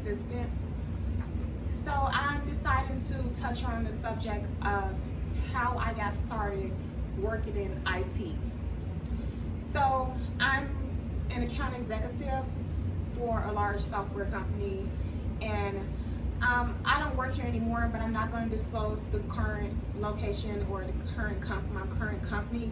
assistant. So I'm deciding to touch on the subject of how I got started working in IT. So I'm an account executive for a large software company, and I don't work here anymore, but I'm not going to disclose the current location or my current company.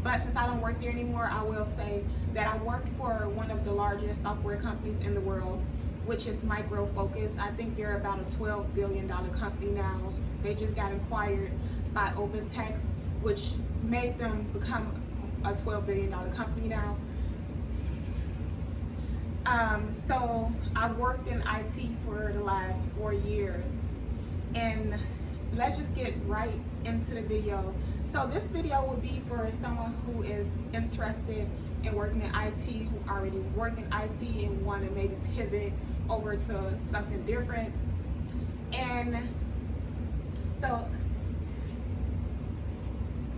But since I don't work there anymore, I will say that I work for one of the largest software companies in the world, which is Micro Focus. I think they're about a $12 billion company now. They just got acquired by OpenText, which made them become a $12 billion company now. So I've worked in IT for the last 4 years, and let's just get right into the video. So this video will be for someone who is interested in working in IT, who already work in IT and want to maybe pivot over to something different. And so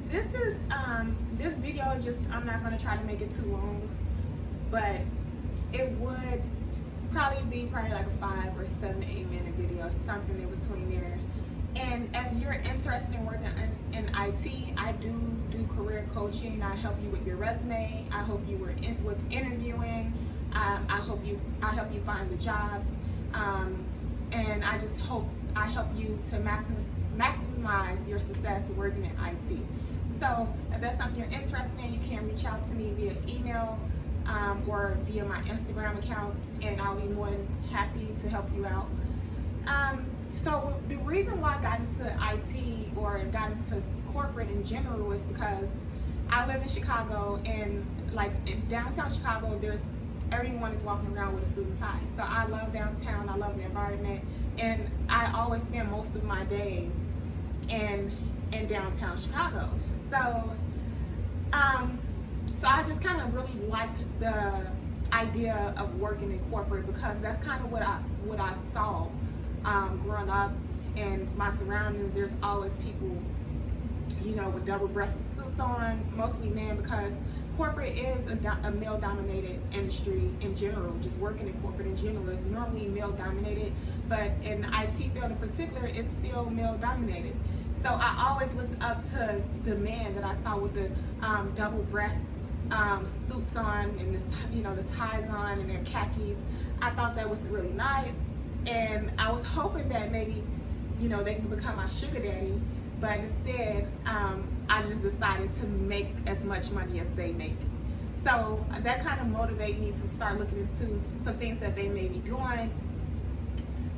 this is this video, just I'm not going to try to make it too long, but it would probably be like a 5 or 7 to 8 minute video, something in between there. And if you're interested in working in IT, I do career coaching. I help you with your resume. I help you with interviewing. I help you find the jobs, and I help you to maximize your success working in IT. So if that's something you're interested in, you can reach out to me via email or via my Instagram account, and I'll be more than happy to help you out. So the reason why I got into IT or got into corporate in general is because I live in Chicago, and like in downtown Chicago, everyone is walking around with a suit and tie. So I love downtown, I love the environment, and I always spend most of my days in downtown Chicago. So so I just kind of really like the idea of working in corporate, because that's kind of what I saw growing up in my surroundings. There's always people, you know, with double-breasted suits on, mostly men, because corporate is a male-dominated industry in general. Just working in corporate in general is normally male-dominated, but in the IT field in particular, it's still male-dominated. So I always looked up to the men that I saw with the double-breast suits on, and the ties on, and their khakis. I thought that was really nice, and I was hoping that maybe, they can become my sugar daddy. But instead, I just decided to make as much money as they make. So that kind of motivated me to start looking into some things that they may be doing.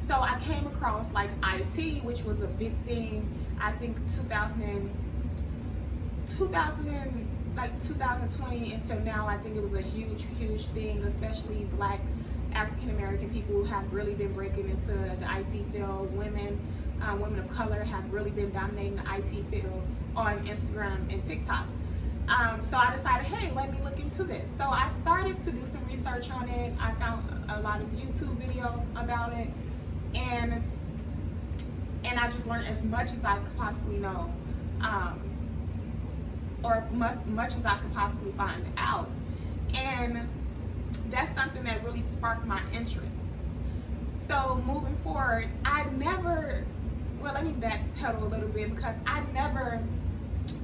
So I came across like IT, which was a big thing. I think 2020 until now, I think it was a huge thing, especially Black African American people have really been breaking into the IT field. Women of color have really been dominating the IT field on Instagram and TikTok. So I decided, hey, let me look into this. So I started to do some research on it. I found a lot of YouTube videos about it, and I just learned as much as I could possibly know, or much as I could possibly find out. And that's something that really sparked my interest. So moving forward, let me backpedal a little bit, because I never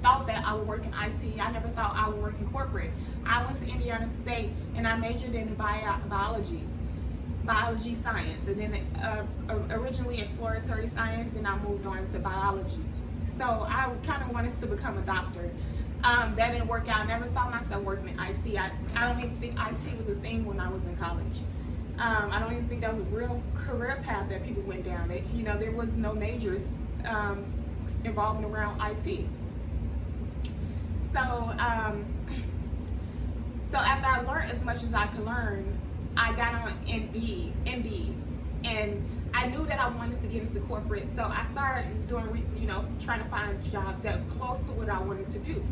thought that I would work in IT. I never thought I would work in corporate. I went to Indiana State, and I majored in biology science, and then originally exploratory science, then I moved on to biology. So I kind of wanted to become a doctor. That didn't work out. I never saw myself working in IT. I don't even think IT was a thing when I was in college. I don't even think that was a real career path that people went down. There was no majors involving around IT. So after I learned as much as I could learn, I got on Indeed, and I knew that I wanted to get into corporate. So I started doing, trying to find jobs that were close to what I wanted to do.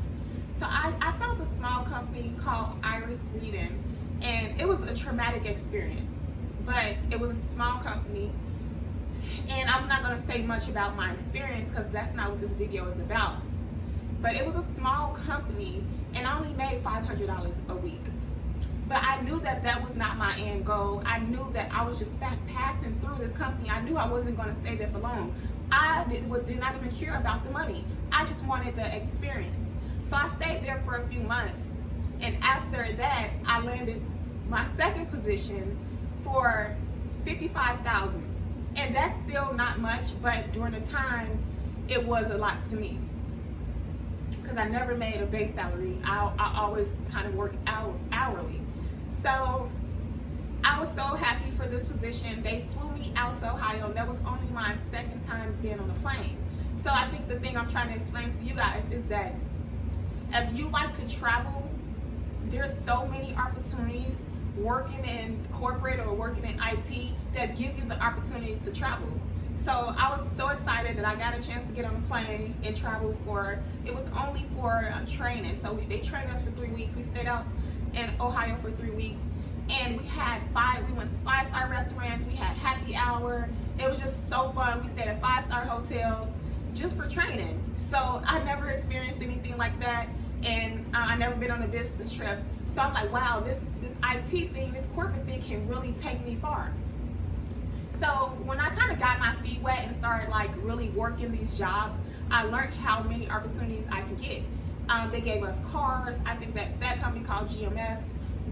So I found a small company called IRL Networking, and it was a traumatic experience, but it was a small company, and I'm not going to say much about my experience because that's not what this video is about. But it was a small company, and I only made $500 a week. But I knew that that was not my end goal. I knew that I was just passing through this company. I knew I wasn't going to stay there for long. I did not even care about the money. I just wanted the experience. So I stayed there for a few months. And after that, I landed my second position for $55,000. And that's still not much, but during the time, it was a lot to me. Because I never made a base salary. I always kind of worked hourly. So I was so happy for this position. They flew me out to Ohio. That was only my second time being on a plane. So I think the thing I'm trying to explain to you guys is that if you like to travel, there's so many opportunities working in corporate or working in IT that give you the opportunity to travel. So I was so excited that I got a chance to get on a plane and travel it was only for training. So they trained us for 3 weeks. We stayed out in Ohio for 3 weeks, and we went to 5-star restaurants, we had happy hour. It was just so fun. We stayed at 5-star hotels just for training. So I never experienced anything like that, and I never been on a business trip. So I'm like, wow, this IT thing, this corporate thing can really take me far. So when I kind of got my feet wet and started like really working these jobs, I learned how many opportunities I could get. They gave us cars. I think that company called GMS,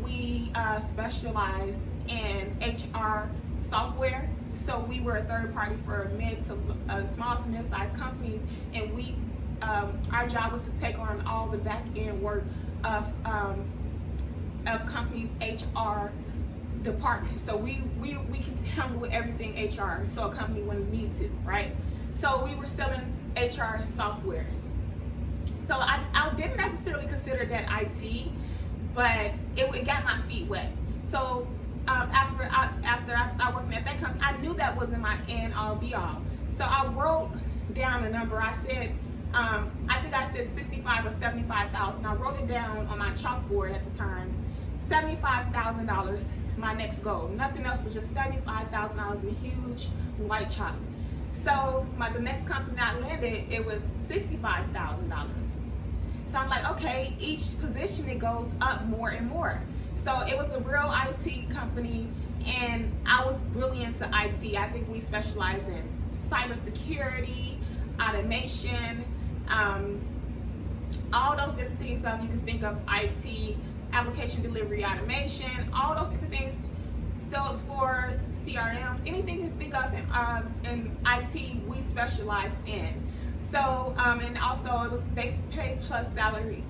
we specialize in HR software. So we were a third party for small to mid-sized companies, and our job was to take on all the back end work of companies' HR department. So we can handle everything HR, so a company wouldn't need to, right? So we were selling HR software. So I didn't necessarily consider that IT, but it got my feet wet. So after I started working at that company, I knew that wasn't my end all be all. So I wrote down a number. I said, I think I said 65 or 75,000. I wrote it down on my chalkboard at the time. $75,000, my next goal. Nothing else, but just $75,000 in huge white chalk. So the next company I landed, it was $65,000. So I'm like, okay, each position it goes up more and more. So it was a real IT company, and I was really into IT. I think we specialize in cybersecurity, automation, all those different things you can think of IT, application delivery automation, all those different things, Salesforce, CRMs, anything you can think of in IT, we specialize in. So, and also it was base pay plus salary.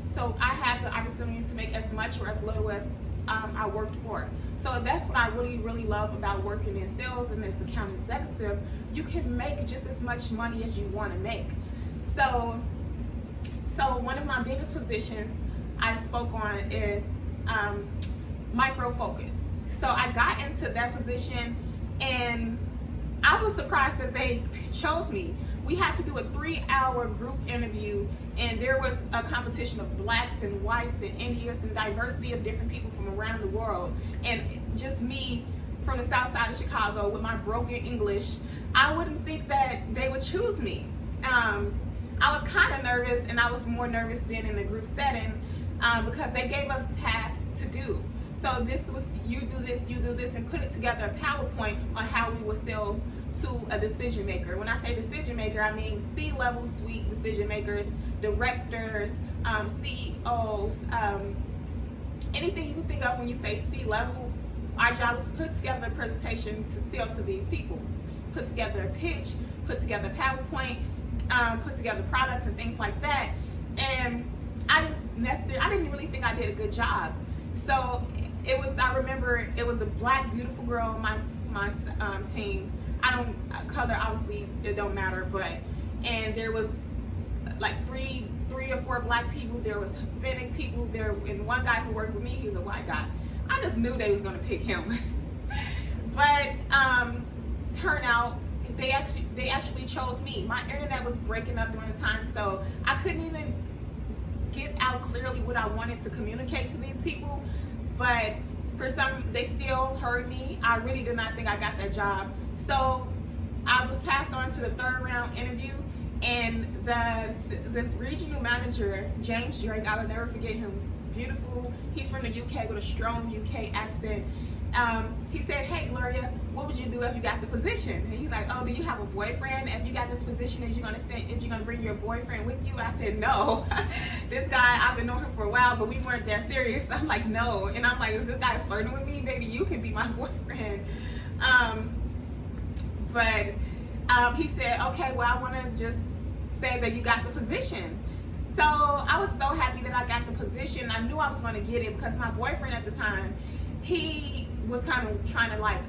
So I had the opportunity to make as much or as little as I worked for. So that's what I really, really love about working in sales and as account executive. You can make just as much money as you want to make. So one of my biggest positions I spoke on is micro focus. So I got into that position, and I was surprised that they chose me. We had to do a 3-hour group interview, and there was a competition of blacks and whites and Indians and diversity of different people from around the world. And just me from the south side of Chicago with my broken English, I wouldn't think that they would choose me. I was kind of nervous, and I was more nervous than in the group setting because they gave us tasks to do. So this was, you do this, and put it together a PowerPoint on how we would sell to a decision maker. When I say decision maker, I mean C-level suite decision makers, directors, CEOs, anything you can think of when you say C-level. Our job is to put together a presentation to sell to these people. Put together a pitch, put together PowerPoint, put together products and things like that. And I didn't really think I did a good job. So I remember it was a black, beautiful girl on my team. Color, obviously, it don't matter, and there was like three or four black people, there was Hispanic people there, and one guy who worked with me, he was a white guy. I just knew they was gonna pick him. But turn out, they actually chose me. My internet was breaking up during the time, so I couldn't even get out clearly what I wanted to communicate to these people, but they still heard me. I really did not think I got that job. So I was passed on to the 3rd round interview, and this regional manager, James Drake, I will never forget him, beautiful. He's from the UK with a strong UK accent. He said, "Hey Gloria, what would you do if you got the position?" And he's like, "Oh, do you have a boyfriend? If you got this position, is you gonna bring your boyfriend with you?" I said, "No." This guy, I've been knowing him for a while, but we weren't that serious. I'm like, "No," and I'm like, "Is this guy flirting with me? Maybe you can be my boyfriend." But he said, "Okay, well, I want to just say that you got the position." So I was so happy that I got the position. I knew I was going to get it because my boyfriend at the time, he was kind of trying to, like,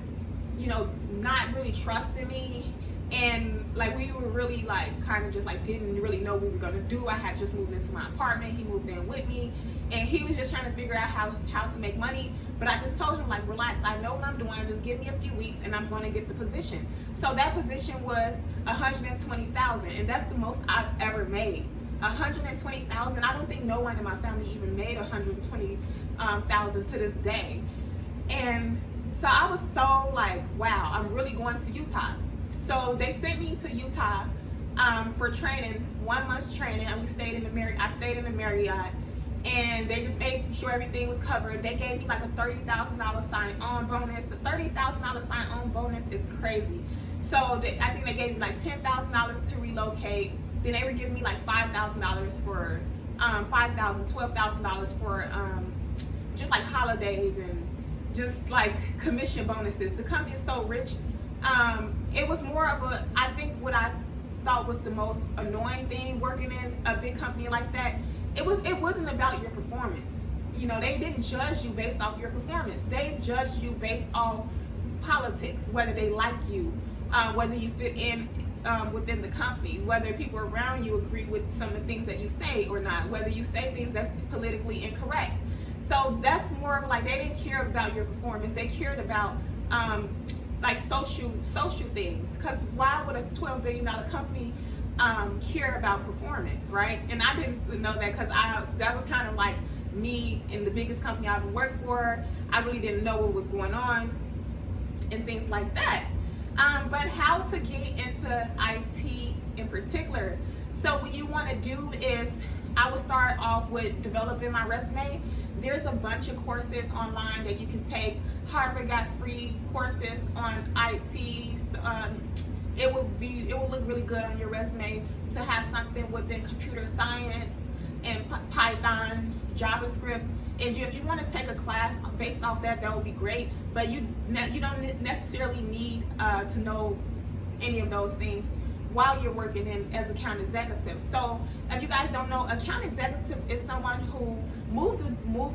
you know, not really trusting me, and like we were really like kind of just like didn't really know what we were going to do. I had just moved into my apartment. He moved in with me, and he was just trying to figure out how to make money. But I just told him, like, relax, I know what I'm doing, just give me a few weeks and I'm going to get the position. So that position was $120,000, and that's the most I've ever made. $120,000. I don't think no one in my family even made $120,000 to this day. And so I was so like, wow, I'm really going to Utah. So they sent me to Utah for training, 1 month's training, and I stayed in the Marriott, and they just made sure everything was covered. They gave me like a $30,000 sign-on bonus. The $30,000 sign-on bonus is crazy. So I think they gave me like $10,000 to relocate. Then they were giving me like $5,000 for $12,000 for just like holidays and just like commission bonuses. The company is so rich. It was more of a, I think what I thought was the most annoying thing working in a big company like that, it wasn't about your performance. You know, they didn't judge you based off your performance. They judged you based off politics, whether they like you, whether you fit in within the company, whether people around you agree with some of the things that you say or not, whether you say things that's politically incorrect. So that's more of like, they didn't care about your performance. They cared about like social things. Because why would a $12 billion company care about performance, right? And I didn't know that, because that was kind of like me in the biggest company I ever worked for. I really didn't know what was going on and things like that. But how to get into IT in particular. So what you want to do is, I would start off with developing my resume. There's a bunch of courses online that you can take. Harvard got free courses on IT. It will look really good on your resume to have something within computer science and Python, JavaScript. And if you want to take a class based off that, that would be great. But you don't necessarily need to know any of those things while you're working in as account executive. So if you guys don't know, account executive is someone who move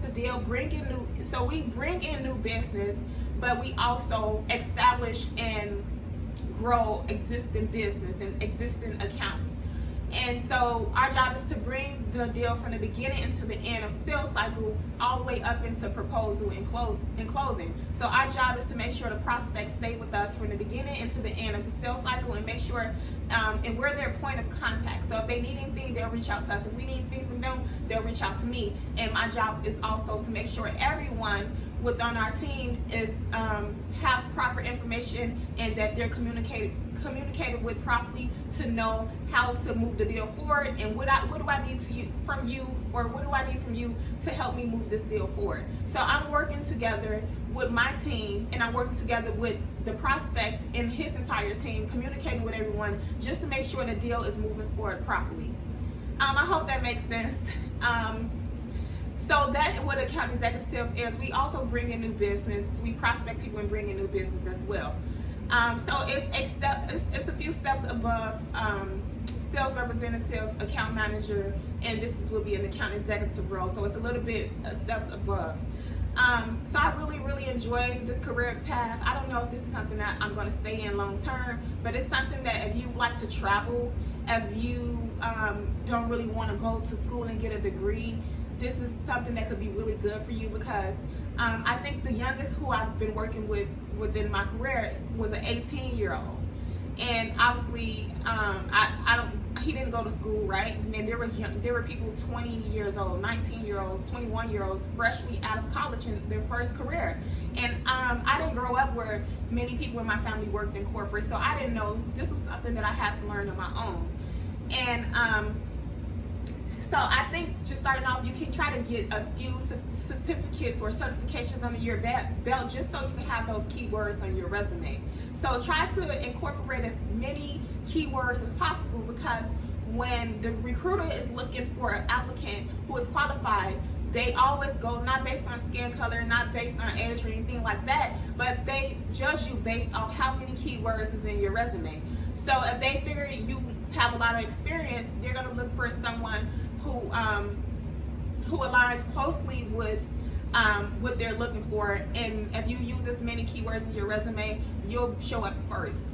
the deal, so we bring in new business, but we also establish and grow existing business and existing accounts. And so our job is to bring the deal from the beginning into the end of sales cycle, all the way up into proposal and closing. So our job is to make sure the prospects stay with us from the beginning into the end of the sales cycle, and make sure, and we're their point of contact. So if they need anything, they'll reach out to us. If we need anything from them, they'll reach out to me. And my job is also to make sure everyone within our team is have proper information, and that they're communicated with properly to know how to move the deal forward, and what do I need from you to help me move this deal forward. So I'm working together with my team, and I'm working together with the prospect and his entire team, communicating with everyone just to make sure the deal is moving forward properly. I hope that makes sense. So that's what account executive is. We also bring in new business. We prospect people and bring in new business as well. So it's a few steps above sales representative, account manager, and will be an account executive role. So it's a little bit steps above. So I really enjoy this career path. I don't know if this is something that I'm going to stay in long term, but it's something that if you like to travel, if you don't really want to go to school and get a degree, this is something that could be really good for you, because I think the youngest who I've been working with within my career was an 18-year-old, and obviously he didn't go to school, right? And then there were people 20 years old, 19-year-olds, 21-year-olds, freshly out of college in their first career. And I didn't grow up where many people in my family worked in corporate, so I didn't know. This was something that I had to learn on my own. And So I think just starting off, you can try to get a few certificates or certifications under your belt just so you can have those keywords on your resume. So try to incorporate as many keywords as possible, because when the recruiter is looking for an applicant who is qualified, they always go not based on skin color, not based on age or anything like that, but they judge you based off how many keywords is in your resume. So if they figure you have a lot of experience, they're going to look for someone who aligns closely with what they're looking for. And if you use as many keywords in your resume, you'll show up first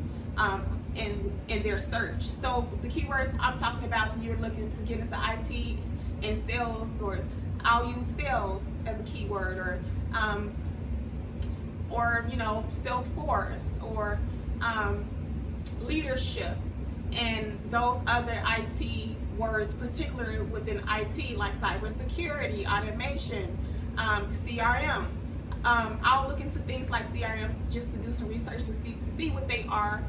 in their search. So the keywords I'm talking about, if you're looking to get into IT and sales, or I'll use sales as a keyword, or you know, Salesforce, or leadership, and those other IT words, particularly within IT, like cybersecurity, automation, CRM. I'll look into things like CRMs just to do some research to see what they are,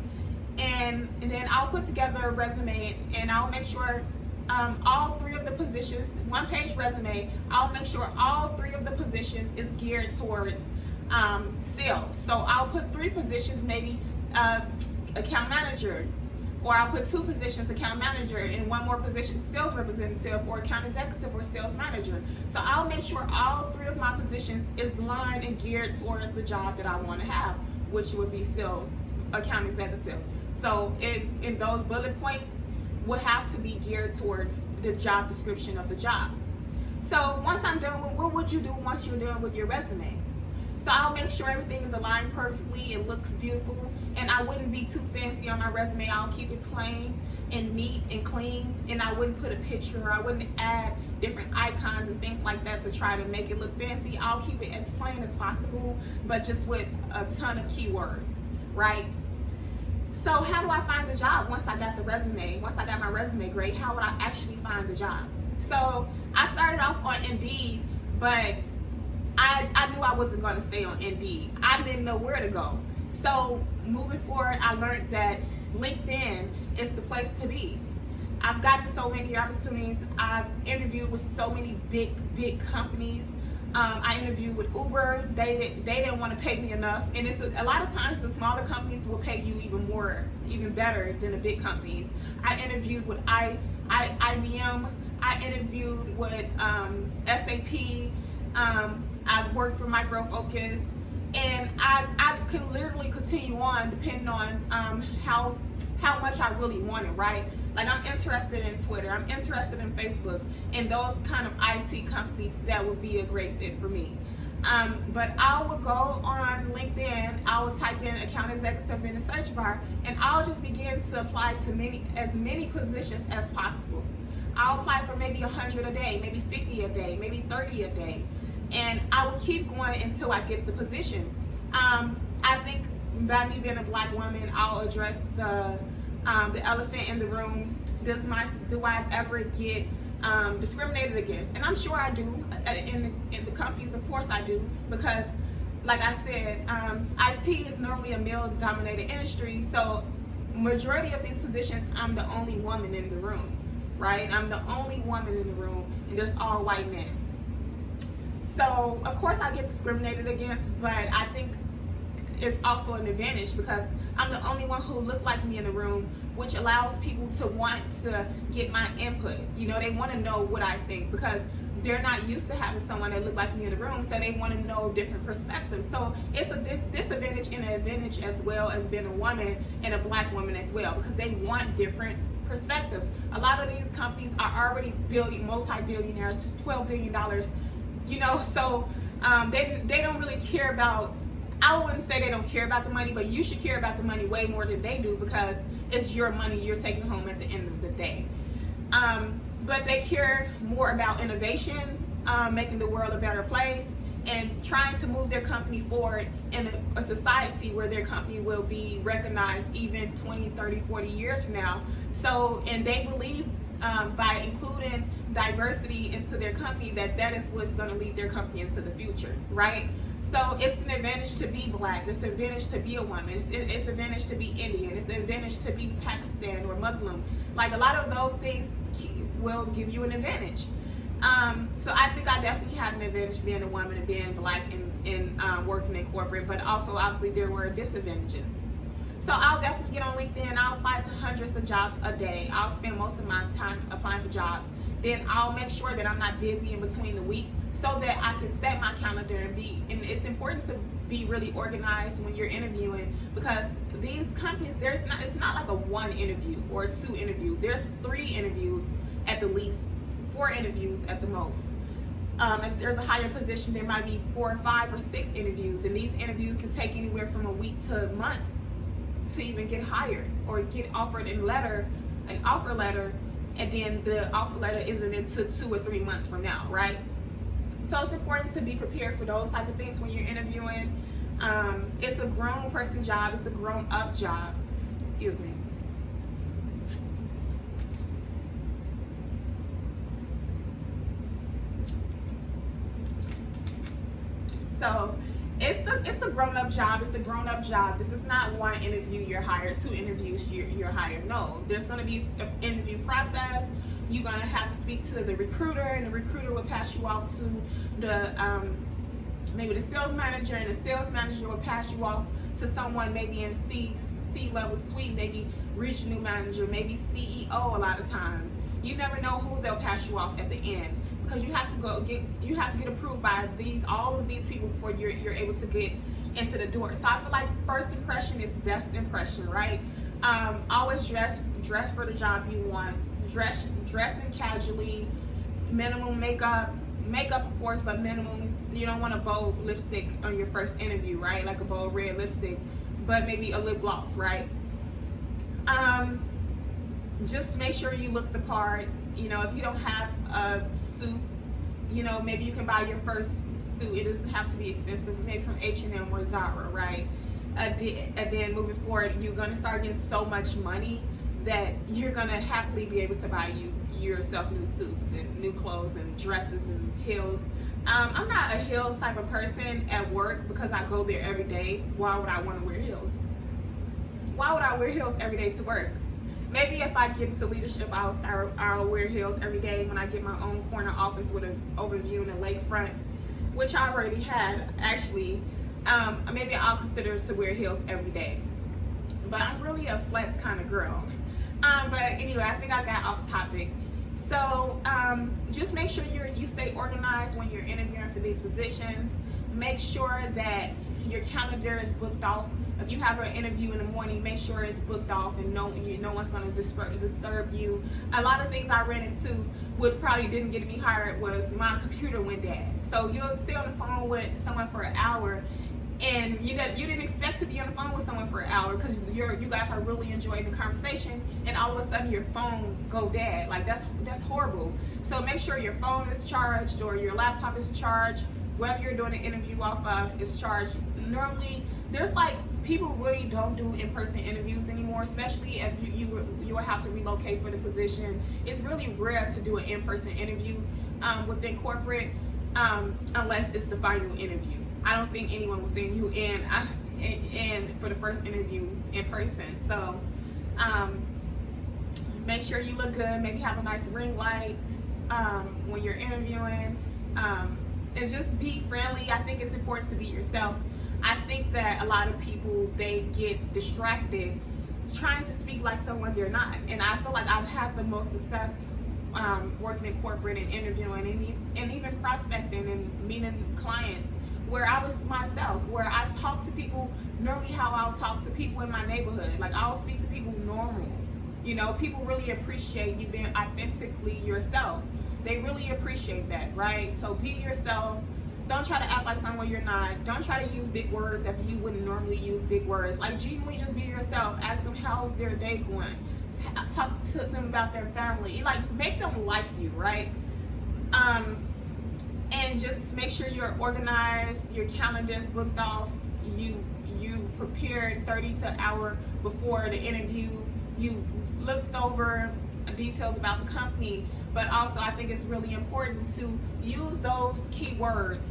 and then I'll put together a resume, and I'll make sure all three of the positions, one-page resume, I'll make sure all three of the positions is geared towards sales. So I'll put 3 positions, maybe account manager, or I'll put 2 positions, account manager, and 1 more position, sales representative, or account executive, or sales manager. So I'll make sure all 3 of my positions is lined and geared towards the job that I want to have, which would be sales, account executive. So in those bullet points will have to be geared towards the job description of the job. So once I'm done with, what would you do once you're done with your resume? So I'll make sure everything is aligned perfectly, it looks beautiful, and I wouldn't be too fancy on my resume. I'll keep it plain and neat and clean, and I wouldn't put a picture, or I wouldn't add different icons and things like that to try to make it look fancy. I'll keep it as plain as possible, but just with a ton of keywords, right? So how do I find the job once I got the resume? Once I got my resume great, how would I actually find the job? So I started off on Indeed, but I knew I wasn't going to stay on Indeed. I didn't know where to go. So moving forward, I learned that LinkedIn is the place to be. I've gotten so many opportunities. I've interviewed with so many big companies. I interviewed with Uber. They didn't want to pay me enough, and it's a lot of times the smaller companies will pay you even more, even better than the big companies. I interviewed with IBM. I interviewed with SAP. I've worked for Micro Focus, and I can literally continue on depending on how much I really want it, right? Like, I'm interested in Twitter, I'm interested in Facebook, and those kind of IT companies that would be a great fit for me. But I will go on LinkedIn, I will type in account executive in the search bar, and I'll just begin to apply to as many positions as possible. I'll apply for maybe 100 a day, maybe 50 a day, maybe 30 a day, and I will keep going until I get the position. I think by me being a black woman, I'll address the elephant in the room. Do I ever get discriminated against? And I'm sure I do. In the companies, of course I do, because like I said, IT is normally a male-dominated industry, so majority of these positions, I'm the only woman in the room, right? I'm the only woman in the room, and there's all white men. So of course I get discriminated against, but I think it's also an advantage because I'm the only one who look like me in the room, which allows people to want to get my input. You know, they want to know what I think because they're not used to having someone that look like me in the room, so they want to know different perspectives. So it's a disadvantage and an advantage as well as being a woman and a black woman as well, because they want different perspectives. A lot of these companies are already multi-billionaires, $12 billion, you know, so they don't really care about, I wouldn't say they don't care about the money, but you should care about the money way more than they do because it's your money you're taking home at the end of the day. But they care more about innovation, making the world a better place, and trying to move their company forward in a society where their company will be recognized even 20, 30, 40 years from now. So, and they believe by including diversity into their company, that is what's going to lead their company into the future, right? So it's an advantage to be black. It's an advantage to be a woman. It's an advantage to be Indian. It's an advantage to be Pakistan or Muslim. Like, a lot of those things will give you an advantage. So I think I definitely had an advantage being a woman and being black and working in corporate, but also obviously there were disadvantages. So I'll definitely get on LinkedIn. I'll apply to hundreds of jobs a day. I'll spend most of my time applying for jobs. Then I'll make sure that I'm not busy in between the week so that I can set my calendar and it's important to be really organized when you're interviewing, because these companies, it's not like a one interview or a two interview. There's 3 interviews at the least, 4 interviews at the most. If there's a higher position, there might be 4 or 5 or 6 interviews, and these interviews can take anywhere from a week to months to even get hired or get offered an offer letter, and then the offer letter isn't until 2 or 3 months from now, right? So it's important to be prepared for those type of things when you're interviewing. It's a grown person job. It's a grown up job. Excuse me. So it's a grown-up job. It's a grown-up job. This is not one interview you're hired, 2 interviews you're hired. No, there's going to be an interview process. You're going to have to speak to the recruiter, and the recruiter will pass you off to the maybe the sales manager, and the sales manager will pass you off to someone maybe in C-level suite, maybe regional manager, maybe CEO. A lot of times, you never know who they'll pass you off at the end, because you have to get approved by all of these people before you're able to get into the door. So I feel like first impression is best impression, right? Always dress for the job you want. Dressing casually, minimum makeup of course, but minimum. You don't want a bold lipstick on your first interview, right? Like a bold red lipstick, but maybe a lip gloss, right? Just make sure you look the part. You know, if you don't have a suit, you know, maybe you can buy your first suit. It doesn't have to be expensive, maybe from H&M or Zara, right? And then moving forward, you're gonna start getting so much money that you're gonna happily be able to buy yourself new suits and new clothes and dresses and heels. I'm not a heels type of person at work because I go there every day. Why would I want to wear heels? Why would I wear heels every day to work? Maybe if I get into leadership, I'll wear heels every day when I get my own corner office with an overview and a lakefront, which I already had actually. Maybe I'll consider to wear heels every day. But I'm really a flats kind of girl. But anyway, I think I got off topic. So just make sure you stay organized when you're interviewing for these positions. Make sure that your calendar is booked off. If you have an interview in the morning, make sure it's booked off and no one's going to disturb you. A lot of things I ran into what probably didn't get me hired was my computer went dead. So you'll stay on the phone with someone for an hour, and you didn't expect to be on the phone with someone for an hour because you guys are really enjoying the conversation, and all of a sudden your phone go dead. Like that's horrible. So make sure your phone is charged or your laptop is charged. Whatever you're doing an interview off of is charged. Normally, there's like people really don't do in-person interviews anymore, especially if you will have to relocate for the position. It's really rare to do an in-person interview within corporate unless it's the final interview. I don't think anyone will send you in for the first interview in person. So make sure you look good. Maybe have a nice ring light when you're interviewing. And just be friendly. I think it's important to be yourself. I think that a lot of people, they get distracted trying to speak like someone they're not. And I feel like I've had the most success working in corporate and interviewing and even prospecting and meeting clients where I was myself, where I talk to people normally how I'll talk to people in my neighborhood. Like I'll speak to people normal. You know, people really appreciate you being authentically yourself. They really appreciate that, right? So be yourself. Don't try to act like someone you're not. Don't try to use big words if you wouldn't normally use big words. Like genuinely just be yourself. Ask them how's their day going. Talk to them about their family. Like make them like you, right? And just make sure you're organized, your calendar is booked off, you prepared 30 to an hour before the interview, you looked over details about the company, but also I think it's really important to use those keywords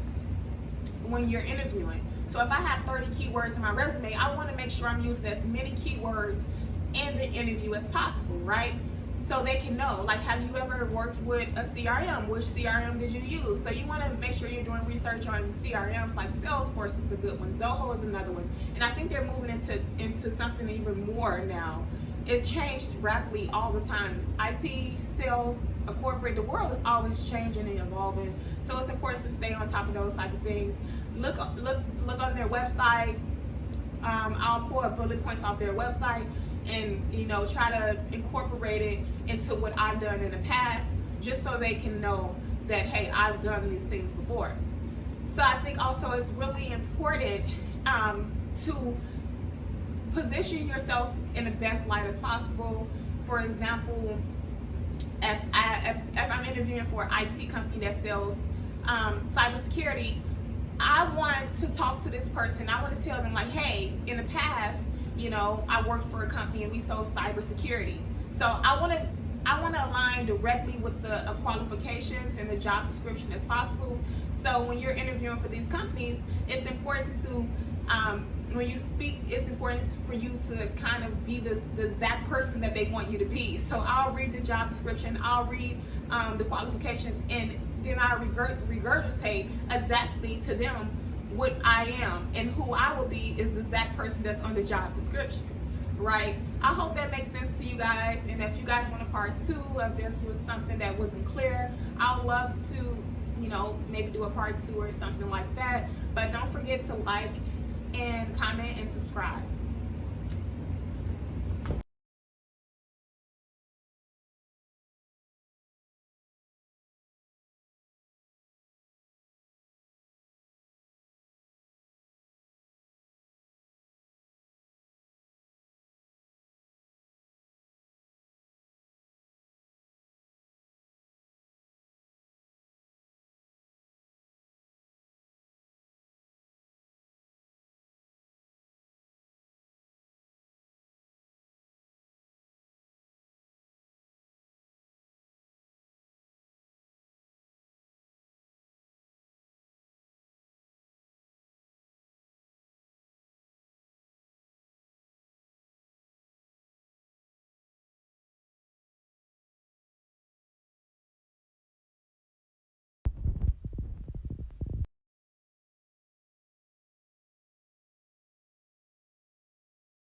when you're interviewing. So if I have 30 keywords in my resume, I want to make sure I'm using as many keywords in the interview as possible, right? So they can know, like, have you ever worked with a CRM? Which CRM did you use? So you want to make sure you're doing research on CRMs, like Salesforce is a good one, Zoho is another one, and I think they're moving into something even more now. It changed rapidly all the time. IT, sales, corporate, the world is always changing and evolving. So it's important to stay on top of those type of things. Look on their website. I'll pull up bullet points off their website, and try to incorporate it into what I've done in the past, just so they can know that, hey, I've done these things before. So I think also it's really important to position yourself in the best light as possible. For example, if I'm interviewing for an IT company that sells cybersecurity, I want to talk to this person. I want to tell them, like, hey, in the past, I worked for a company and we sold cybersecurity. So I want to align directly with the qualifications and the job description as possible. So when you're interviewing for these companies, it's important to, when you speak, it's important for you to kind of be the exact person that they want you to be. So I'll read the job description, I'll read the qualifications, and then I regurgitate exactly to them what I am, and who I will be is the exact person that's on the job description, right? I hope that makes sense to you guys, and if you guys want a part 2, if there was something that wasn't clear, I would love to, maybe do a part 2 or something like that. But don't forget to like and comment and subscribe.